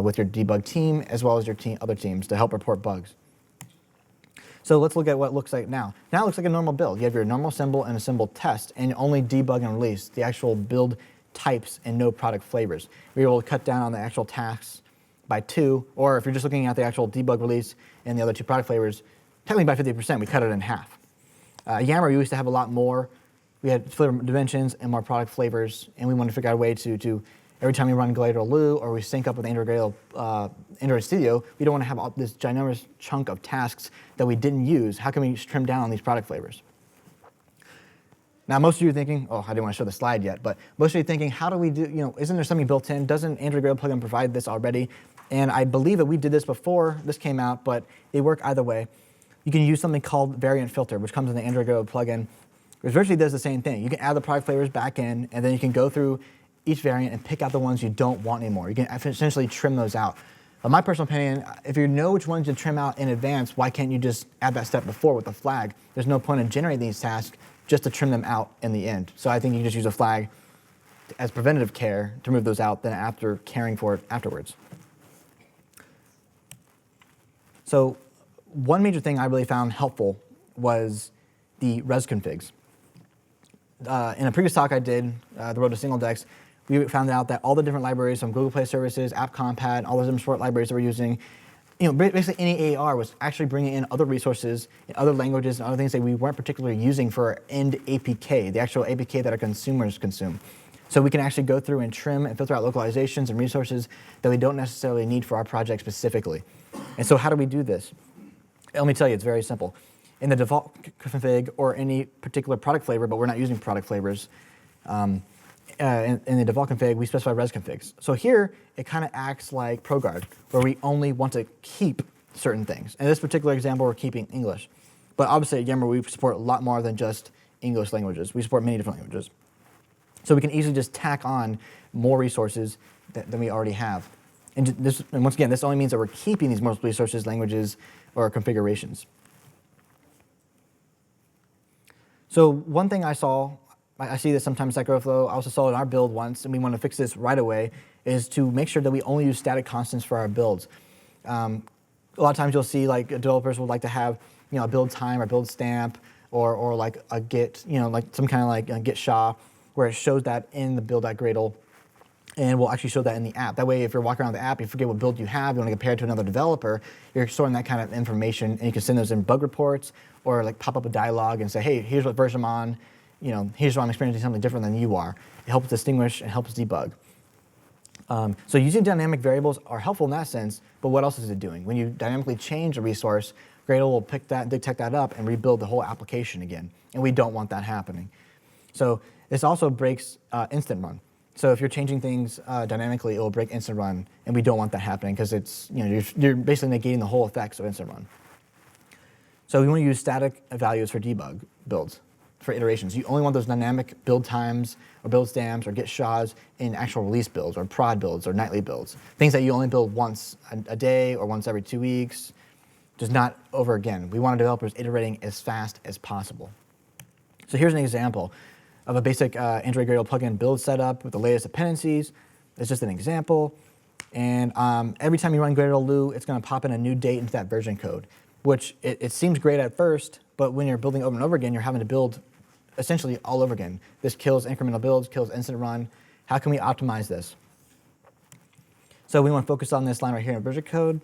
with your debug team, as well as your other teams to help report bugs. So let's look at what it looks like now. Now it looks like a normal build. You have your normal symbol and a symbol test, and only debug and release, the actual build types and no product flavors. We're able to cut down on the actual tasks by 2, or if you're just looking at the actual debug release and the other 2 product flavors, technically by 50%, we cut it in half. Yammer, we used to have a lot more. We had flavor dimensions and more product flavors, and we wanted to figure out a way to every time we run Gradle or we sync up with Android Gradle, Android Studio, we don't want to have all this ginormous chunk of tasks that we didn't use. How can we trim down on these product flavors? Now, most of you are thinking, oh, I didn't want to show the slide yet, but most of you are thinking, how do we do, isn't there something built in? Doesn't Android Gradle plugin provide this already? And I believe that we did this before this came out, but they work either way. You can use something called variant filter, which comes in the Android Gradle plugin, which virtually does the same thing. You can add the product flavors back in, and then you can go through each variant and pick out the ones you don't want anymore. You can essentially trim those out. But my personal opinion, if you know which ones to trim out in advance, why can't you just add that step before with the flag? There's no point in generating these tasks just to trim them out in the end. So I think you can just use a flag as preventative care to move those out than after caring for it afterwards. So one major thing I really found helpful was the res configs. In a previous talk I did, the road to single dex, we found out that all the different libraries from Google Play Services, App Compat, all those different support libraries that we're using, basically any AR was actually bringing in other resources in other languages and other things that we weren't particularly using for our end APK, the actual APK that our consumers consume. So we can actually go through and trim and filter out localizations and resources that we don't necessarily need for our project specifically. And so how do we do this? Let me tell you, it's very simple. In the default config or any particular product flavor, but we're not using product flavors, in the default config, we specify res configs. So here, it kind of acts like ProGuard, where we only want to keep certain things. In this particular example, we're keeping English. But obviously at Yammer, we support a lot more than just English languages. We support many different languages. So we can easily just tack on more resources than we already have. And once again, this only means that we're keeping these multiple resources, languages, or configurations. So one thing I saw, I see this sometimes in StackOverflow, I also saw it in our build once, and we want to fix this right away, is to make sure that we only use static constants for our builds. A lot of times you'll see developers would like to have a build time or build stamp or like a git, like some kind of like a git SHA, where it shows that in the build.gradle, and we'll actually show that in the app. That way, if you're walking around the app, you forget what build you have, you want to compare it to another developer, you're storing that kind of information, and you can send those in bug reports or like pop up a dialog and say, hey, here's what version I'm on, here's why I'm experiencing something different than you are. It helps distinguish and helps debug. So using dynamic variables are helpful in that sense, but what else is it doing? When you dynamically change a resource, Gradle will pick that, detect that up, and rebuild the whole application again, and we don't want that happening. So this also breaks instant run. So if you're changing things dynamically, it will break instant run, and we don't want that happening because it's you're basically negating the whole effects of instant run. So we want to use static values for debug builds. for iterations. You only want those dynamic build times or build stamps or git SHAs in actual release builds or prod builds or nightly builds. Things that you only build once a day or once every 2 weeks, just not over again. We want developers iterating as fast as possible. So here's an example of a basic Android Gradle plugin build setup with the latest dependencies. It's just an example. And every time you run Gradle Loo, it's going to pop in a new date into that version code, which it seems great at first, but when you're building over and over again, you're having to build essentially all over again. This kills incremental builds, kills instant run. How can we optimize this? So we want to focus on this line right here in version code.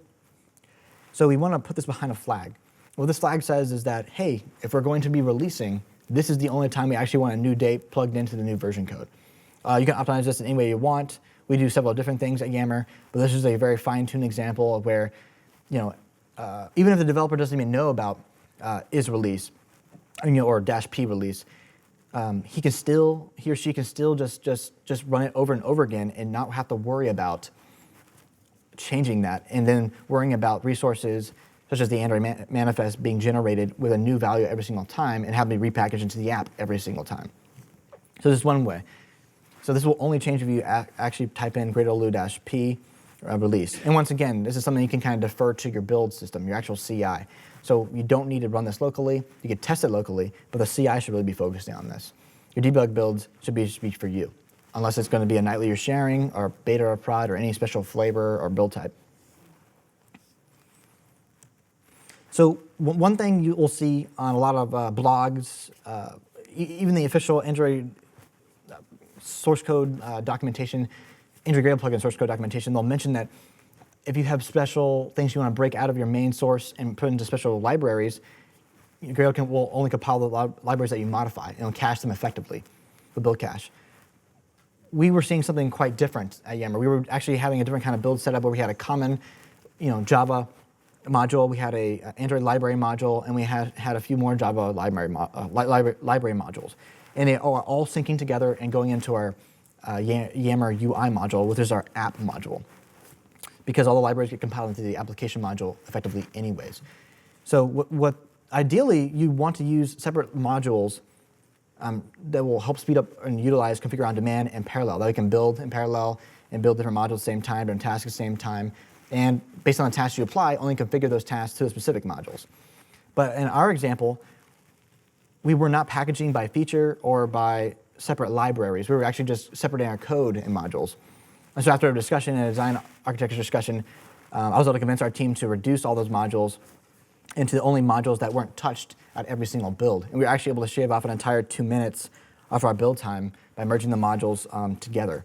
So we want to put this behind a flag. What this flag says is that, hey, if we're going to be releasing, this is the only time we actually want a new date plugged into the new version code. You can optimize this in any way you want. We do several different things at Yammer, but this is a very fine-tuned example of where, even if the developer doesn't even know about is release, or -p release, he or she can still just run it over and over again and not have to worry about changing that and then worrying about resources such as the Android manifest being generated with a new value every single time and having to be repackaged into the app every single time. So this is one way. So this will only change if you actually type in Gradle Loo-p release. And once again, this is something you can kind of defer to your build system, your actual CI. So you don't need to run this locally. You can test it locally, but the CI should really be focusing on this. Your debug builds should be for you, unless it's going to be a nightly you're sharing, or beta or prod, or any special flavor or build type. So one thing you will see on a lot of blogs, even the official Android source code documentation, Android Gradle plugin source code documentation, they'll mention that if you have special things you want to break out of your main source and put into special libraries, Gradle will only compile the libraries that you modify and cache them effectively, the build cache. We were seeing something quite different at Yammer. We were actually having a different kind of build setup where we had a common, Java module, we had a Android library module, and we had a few more Java library modules. And they are all syncing together and going into our Yammer UI module, which is our app module, because all the libraries get compiled into the application module effectively anyways. So what ideally, you want to use separate modules that will help speed up and utilize configure on demand and parallel, that we can build in parallel and build different modules at the same time, different tasks at the same time, and based on the tasks you apply, only configure those tasks to the specific modules. But in our example, we were not packaging by feature or by separate libraries. We were actually just separating our code in modules. And so after a discussion and a design architecture discussion, I was able to convince our team to reduce all those modules into the only modules that weren't touched at every single build. And we were actually able to shave off an entire 2 minutes of our build time by merging the modules together.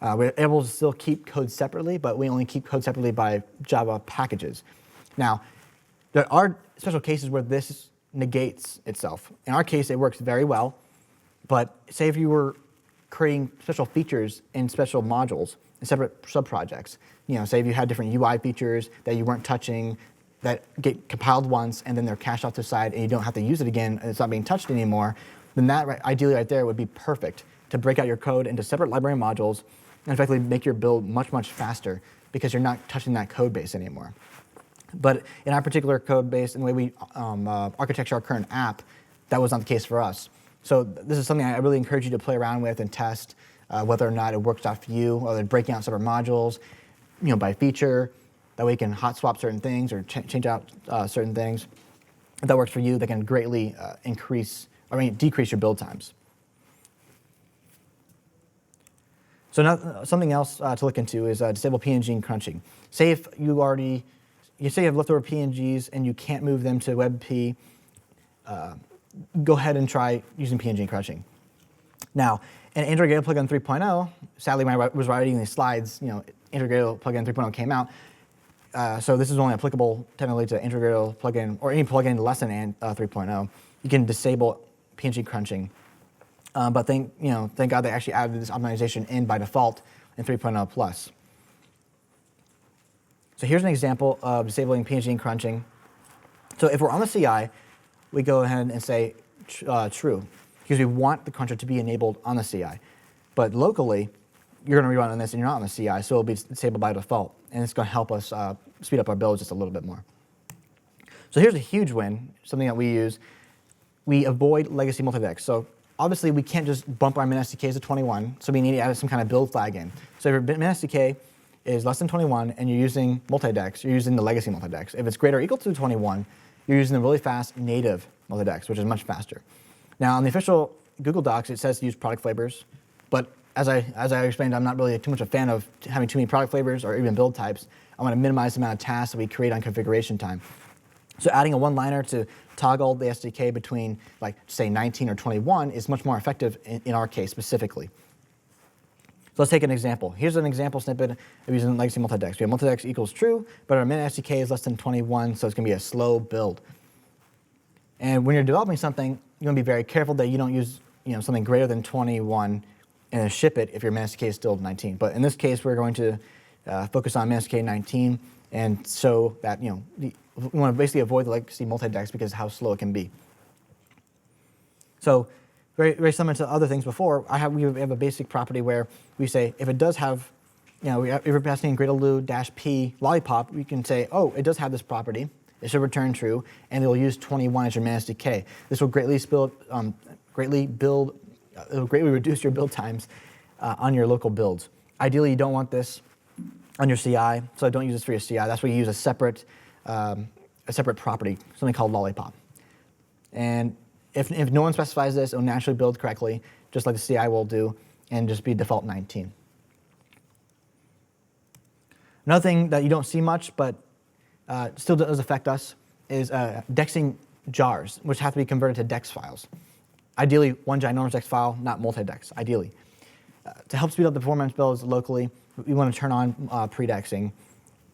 We're able to still keep code separately, but we only keep code separately by Java packages. Now, there are special cases where this negates itself. In our case, it works very well, but say if you were creating special features in special modules in separate subprojects, say if you had different UI features that you weren't touching, that get compiled once and then they're cached off to the side and you don't have to use it again and it's not being touched anymore, then that ideally right there would be perfect to break out your code into separate library modules and effectively make your build much, much faster because you're not touching that code base anymore. But in our particular code base and the way we architecture our current app, that was not the case for us. So this is something I really encourage you to play around with and test whether or not it works out for you, whether breaking out separate modules, by feature. That way you can hot swap certain things or change out certain things. If that works for you, that can greatly decrease your build times. So now, something else to look into is disable PNG crunching. Say if you have leftover PNGs and you can't move them to WebP, go ahead and try using PNG crunching. Now, in Android Gradle plugin 3.0, sadly when I was writing these slides, Android Gradle plugin 3.0 came out. So this is only applicable technically to Android Gradle plugin or any plugin less than 3.0. You can disable PNG crunching. But thank God they actually added this optimization in by default in 3.0 plus. So here's an example of disabling PNG crunching. So if we're on the CI, we go ahead and say true, because we want the cruncher to be enabled on the CI. But locally, you're going to rerun on this and you're not on the CI, so it'll be disabled by default. And it's going to help us speed up our builds just a little bit more. So here's a huge win, something that we use. we avoid legacy multi-dex. So obviously we can't just bump our min SDKs to 21, so we need to add some kind of build flag in. So if your min SDK is less than 21 and you're using multi-dex, you're using the legacy multi-dex. If it's greater or equal to 21, you're using the really fast native multi-dex, which is much faster. Now on the official Google Docs, it says to use product flavors, but as I explained, I'm not really too much a fan of having too many product flavors or even build types. I want to minimize the amount of tasks that we create on configuration time. So adding a one-liner to toggle the SDK between, like, say, 19 or 21 is much more effective in our case specifically. So let's take an example. Here's an example snippet of using legacy multi-dex. We have multi-dex equals true, but our min SDK is less than 21, so it's going to be a slow build. And when you're developing something, you want to be very careful that you don't use something greater than 21 and then ship it if your min SDK is still 19. But in this case, we're going to focus on min SDK 19, and so that we want to basically avoid the legacy multi-dex because of how slow it can be. So very, very similar to other things before, we have a basic property where we say if it does have, if we're passing in Gradle-P lollipop, we can say, oh, it does have this property. It should return true, and it'll use 21 as your min SDK. This will greatly reduce your build times on your local builds. Ideally, you don't want this on your CI, so don't use this for your CI. That's where you use a separate property, something called lollipop. And if no one specifies this, it'll naturally build correctly, just like the CI will do, and just be default 19. Another thing that you don't see much, but still does affect us, is dexing jars, which have to be converted to dex files. Ideally, one ginormous dex file, not multi-dex, ideally. To help speed up the performance builds locally, we want to turn on pre-dexing.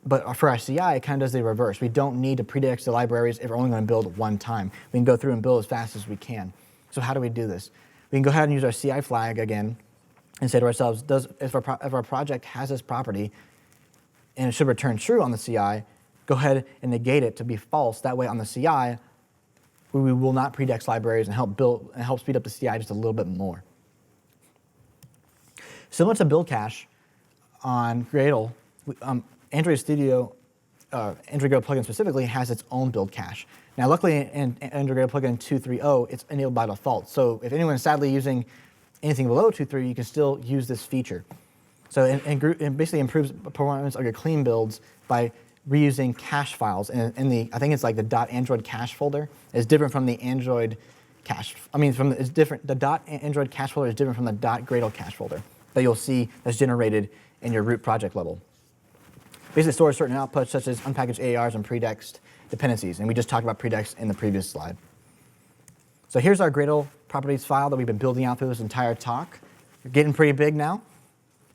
But for our CI, it kind of does the reverse. We don't need to pre-dex the libraries if we're only going to build one time. We can go through and build as fast as we can. So how do we do this? We can go ahead and use our CI flag again and say to ourselves, if our project has this property and it should return true on the CI, go ahead and negate it to be false. That way on the CI, we will not pre-dex libraries and help speed up the CI just a little bit more. Similar to build cache on Gradle, Android Studio, Android Gradle plugin specifically, has its own build cache. Now, luckily, in Android Gradle plugin 2.3.0, it's enabled by default. So if anyone is sadly using anything below 2.3, you can still use this feature. So it basically improves performance of your clean builds by reusing cache files. And I think it's like the .android cache folder is different from the Android cache. It's different. The .android cache folder is different from the .gradle cache folder that you'll see that's generated in your root project level. Basically stores certain outputs such as unpackaged AARs and predexed dependencies, and we just talked about predex in the previous slide. So here's our Gradle properties file that we've been building out through this entire talk. We're getting pretty big now.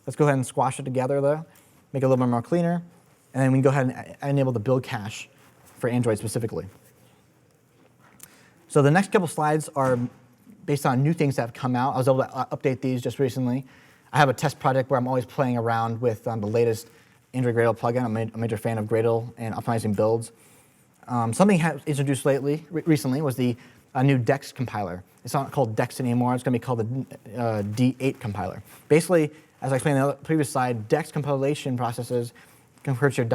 Let's go ahead and squash it together though, make it a little bit more cleaner, and then we can go ahead and enable the build cache for Android specifically. So the next couple slides are based on new things that have come out. I was able to update these just recently. I have a test project where I'm always playing around with the latest Android Gradle plugin. I'm a major fan of Gradle and optimizing builds. Something introduced recently was the new Dex compiler. It's not called Dex anymore. It's going to be called the D8 compiler. Basically, as I explained on the previous slide, Dex compilation processes converts your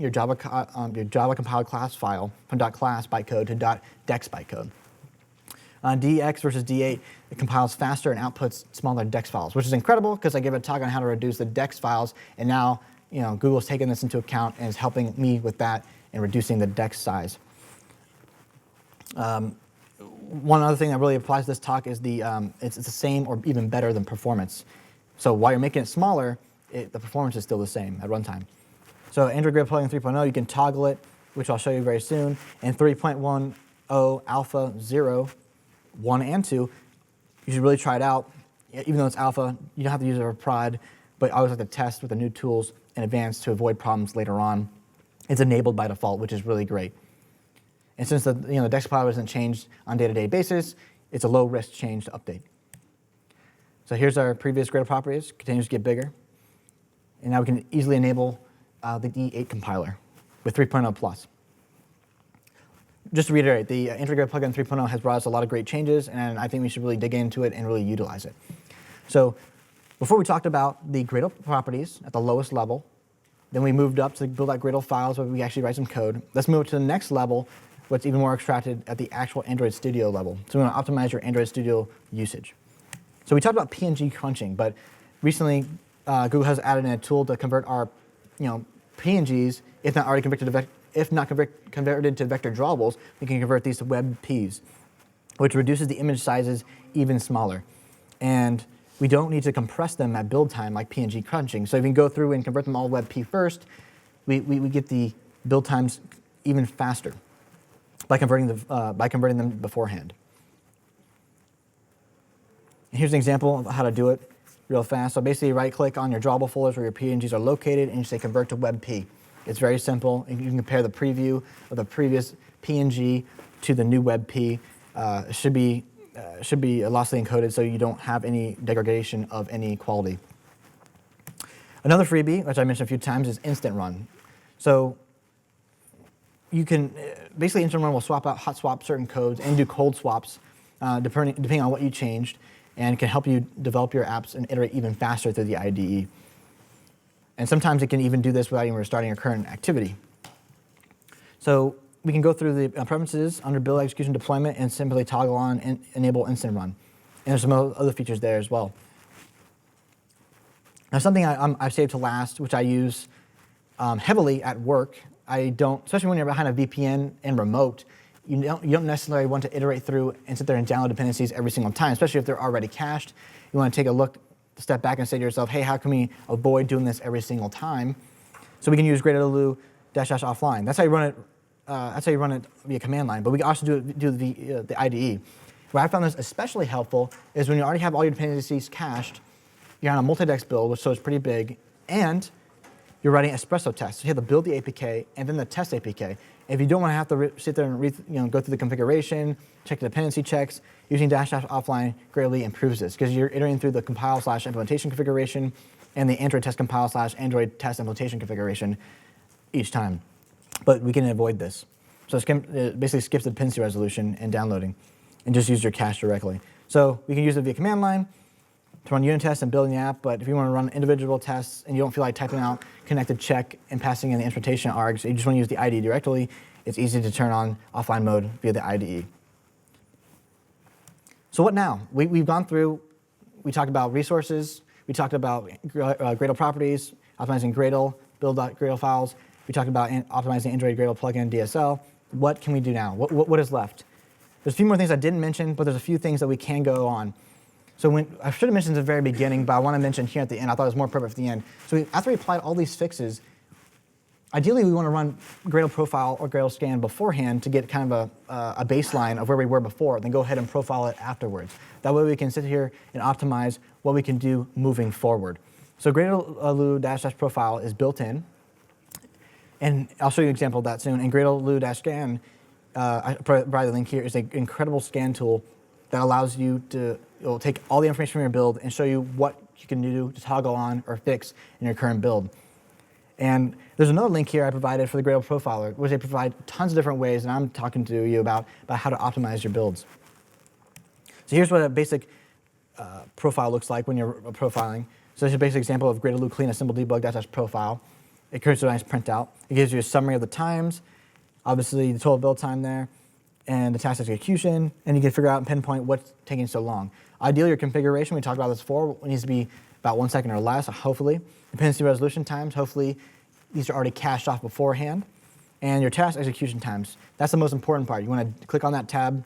Java compiled class file from .class bytecode to .dex bytecode. DX versus D8, it compiles faster and outputs smaller DEX files, which is incredible because I gave a talk on how to reduce the DEX files, and now Google's taken this into account and is helping me with that and reducing the DEX size. One other thing that really applies to this talk is it's the same or even better than performance. So while you're making it smaller, the performance is still the same at runtime. So Android Gradle plugin 3.0, you can toggle it, which I'll show you very soon. And 3.10 alpha 0, 1 and 2, you should really try it out. Even though it's alpha, you don't have to use it for prod, but I always like to test with the new tools in advance to avoid problems later on. It's enabled by default, which is really great. And since the DEX compiler isn't changed on a day-to-day basis, it's a low-risk change to update. So here's our previous Gradle properties, continues to get bigger. And now we can easily enable the D8 compiler with 3.0 plus. Just to reiterate, the Android Gradle plugin 3.0 has brought us a lot of great changes, and I think we should really dig into it and really utilize it. So before we talked about the Gradle properties at the lowest level, then we moved up to build out Gradle files where we actually write some code. Let's move to the next level what's even more extracted at the actual Android Studio level. So we want to optimize your Android Studio usage. So we talked about PNG crunching, but recently Google has added in a tool to convert our PNGs, if not already converted to vector drawables, we can convert these to WebPs, which reduces the image sizes even smaller. And we don't need to compress them at build time like PNG crunching. So if we can go through and convert them all WebP first, we get the build times even faster by converting them beforehand. And here's an example of how to do it real fast. So basically, right-click on your drawable folders where your PNGs are located, and you say Convert to WebP. It's very simple. You can compare the preview of the previous PNG to the new WebP. It should be lossily encoded, so you don't have any degradation of any quality. Another freebie, which I mentioned a few times, is Instant Run. So you can basically Instant Run will swap out, hot swap certain codes and do cold swaps depending on what you changed, and can help you develop your apps and iterate even faster through the IDE. And sometimes it can even do this without even restarting your current activity. So we can go through the preferences under build, execution, deployment, and simply toggle on and enable Instant Run. And there's some other features there as well. Now something I've saved to last, which I use heavily at work. I don't, especially when you're behind a VPN and remote, you don't necessarily want to iterate through and sit there and download dependencies every single time, especially if they're already cached. You want to take a look, step back and say to yourself, hey, how can we avoid doing this every single time? So we can use gradle --offline. That's how you run it. That's how you run it via command line. But we can also do the IDE. Where I found this especially helpful is when you already have all your dependencies cached, you're on a multi-dex build, which is pretty big, and you're writing espresso tests. So you have to build the APK and then the test APK. If you don't want to have to sit there and go through the configuration, check the dependency checks, using --offline greatly improves this because you're iterating through the compile/implementation configuration and the Android test compile/Android test implementation configuration each time. But we can avoid this. So it basically skips the dependency resolution and downloading and just use your cache directly. So we can use it via command line to run unit tests and building the app, but if you want to run individual tests and you don't feel like typing out connected check and passing in the instrumentation args, you just want to use the IDE directly, it's easy to turn on offline mode via the IDE. So what now? We've gone through, we talked about resources, we talked about Gradle properties, optimizing Gradle, build.gradle files, we talked about optimizing Android Gradle plugin DSL. What can we do now? What is left? There's a few more things I didn't mention, but there's a few things that we can go on. So I should have mentioned at the very beginning, but I want to mention here at the end. I thought it was more appropriate at the end. So after we applied all these fixes, ideally we want to run Gradle profile or Gradle scan beforehand to get kind of a baseline of where we were before, then go ahead and profile it afterwards. That way we can sit here and optimize what we can do moving forward. So Gradle --profile is built in, and I'll show you an example of that soon. And Gradle --scan, I provide the link here, is an incredible scan tool that allows you to take all the information from your build and show you what you can do to toggle on or fix in your current build. And there's another link here I provided for the Gradle Profiler, which they provide tons of different ways, and I'm talking to you about how to optimize your builds. So here's what a basic profile looks like when you're profiling. So this is a basic example of Gradle clean assemble debug --profile. It creates a nice printout. It gives you a summary of the times, obviously the total build time there, and the task execution, and you can figure out and pinpoint what's taking so long. Ideally, your configuration, we talked about this before, needs to be about 1 second or less, hopefully. Dependency resolution times, hopefully these are already cached off beforehand. And your task execution times, that's the most important part. You want to click on that tab,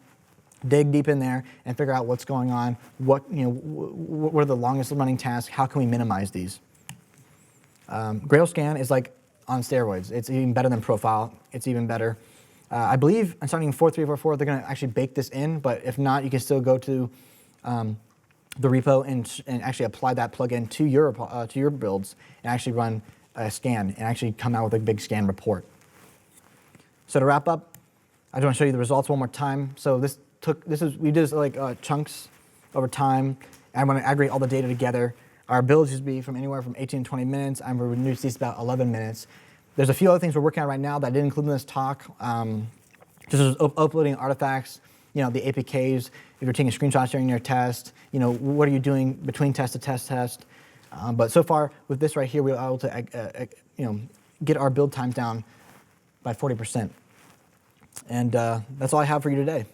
dig deep in there, and figure out what's going on, what are the longest running tasks, how can we minimize these? Gradle scan is like on steroids. It's even better than profile. It's even better. I believe on starting 4.3.4.4, they're going to actually bake this in, but if not, you can still go to the repo and actually apply that plugin to your builds and actually run a scan and actually come out with a big scan report. So to wrap up, I just want to show you the results one more time. So we did this like chunks over time. And I'm going to aggregate all the data together. Our builds used to be from anywhere from 18 to 20 minutes. I'm going to reduce these to about 11 minutes. There's a few other things we're working on right now that I didn't include in this talk. Just uploading artifacts, the APKs. If you're taking screenshots during your test, what are you doing between test to test? But so far with this right here, we were able to get our build times down by 40%. And that's all I have for you today.